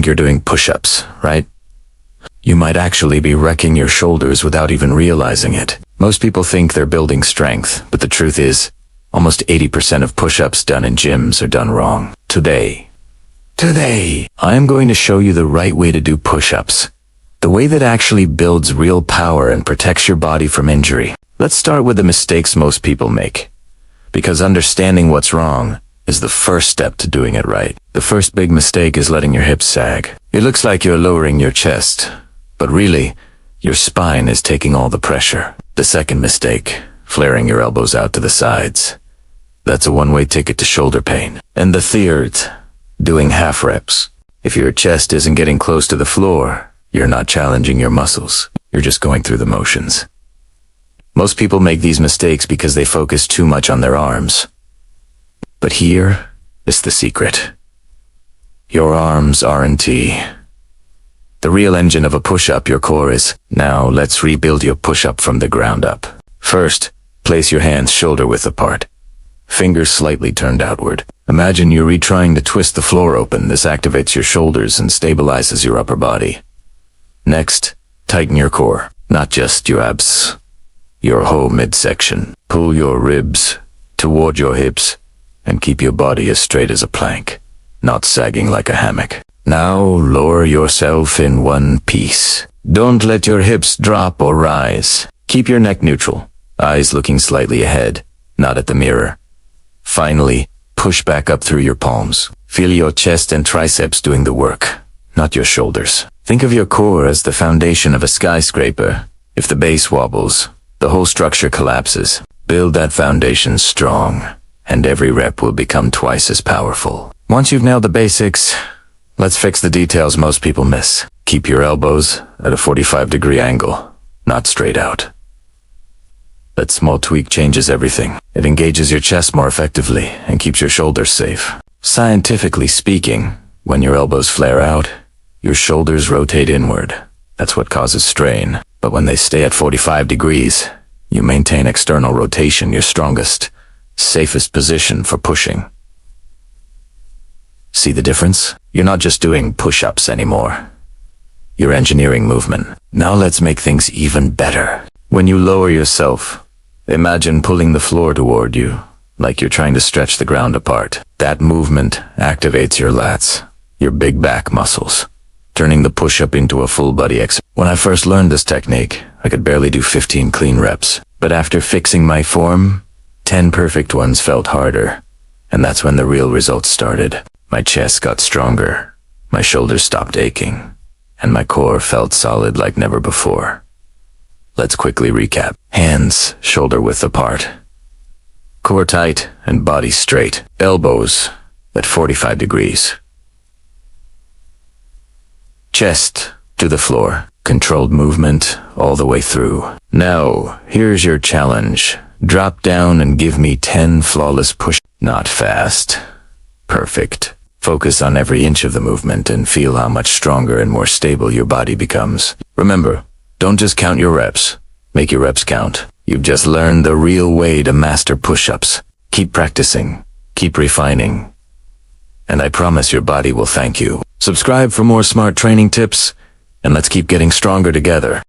think you're doing push-ups, right? You might actually be wrecking your shoulders without even realizing it. Most people think they're building strength, but the truth is, almost 80% of push-ups done in gyms are done wrong. Today, I am going to show you the right way to do push-ups. The way that actually builds real power and protects your body from injury. Let's start with the mistakes most people make. Because understanding what's wrong is the first step to doing it right. The first big mistake is letting your hips sag. It looks like you're lowering your chest, but really, your spine is taking all the pressure. The second mistake, flaring your elbows out to the sides. That's a one-way ticket to shoulder pain. And the third, doing half reps. If your chest isn't getting close to the floor, you're not challenging your muscles. You're just going through the motions. Most people make these mistakes because they focus too much on their arms. But here is the secret. Your arms aren't the real engine of a push-up. Your core is. Now let's rebuild your push-up from the ground up. First, place your hands shoulder-width apart. Fingers slightly turned outward. Imagine you're retrying to twist the floor open. This activates your shoulders and stabilizes your upper body. Next, tighten your core, not just your abs, your whole midsection. Pull your ribs toward your hips and keep your body as straight as a plank, not sagging like a hammock. Now lower yourself in one piece. Don't let your hips drop or rise. Keep your neck neutral, eyes looking slightly ahead, not at the mirror. Finally, push back up through your palms. Feel your chest and triceps doing the work, not your shoulders. Think of your core as the foundation of a skyscraper. If the base wobbles, the whole structure collapses. Build that foundation strong, and every rep will become twice as powerful. Once you've nailed the basics, let's fix the details most people miss. Keep your elbows at a 45-degree angle, not straight out. That small tweak changes everything. It engages your chest more effectively and keeps your shoulders safe. Scientifically speaking, when your elbows flare out, your shoulders rotate inward. That's what causes strain. But when they stay at 45 degrees, you maintain external rotation, your strongest, safest position for pushing. See the difference? You're not just doing push-ups anymore. You're engineering movement. Now let's make things even better. When you lower yourself, imagine pulling the floor toward you, like you're trying to stretch the ground apart. That movement activates your lats, your big back muscles, turning the push-up into a full-body exercise. When I first learned this technique, I could barely do 15 clean reps. But after fixing my form, 10 perfect ones felt harder. And that's when the real results started. My chest got stronger, my shoulders stopped aching, and my core felt solid like never before. Let's quickly recap. Hands shoulder-width apart. Core tight and body straight. Elbows at 45 degrees. Chest to the floor. Controlled movement all the way through. Now, here's your challenge. Drop down and give me 10 flawless push. Not fast. Perfect. Focus on every inch of the movement and feel how much stronger and more stable your body becomes. Remember, don't just count your reps. Make your reps count. You've just learned the real way to master push-ups. Keep practicing. Keep refining. And I promise your body will thank you. Subscribe for more smart training tips, and let's keep getting stronger together.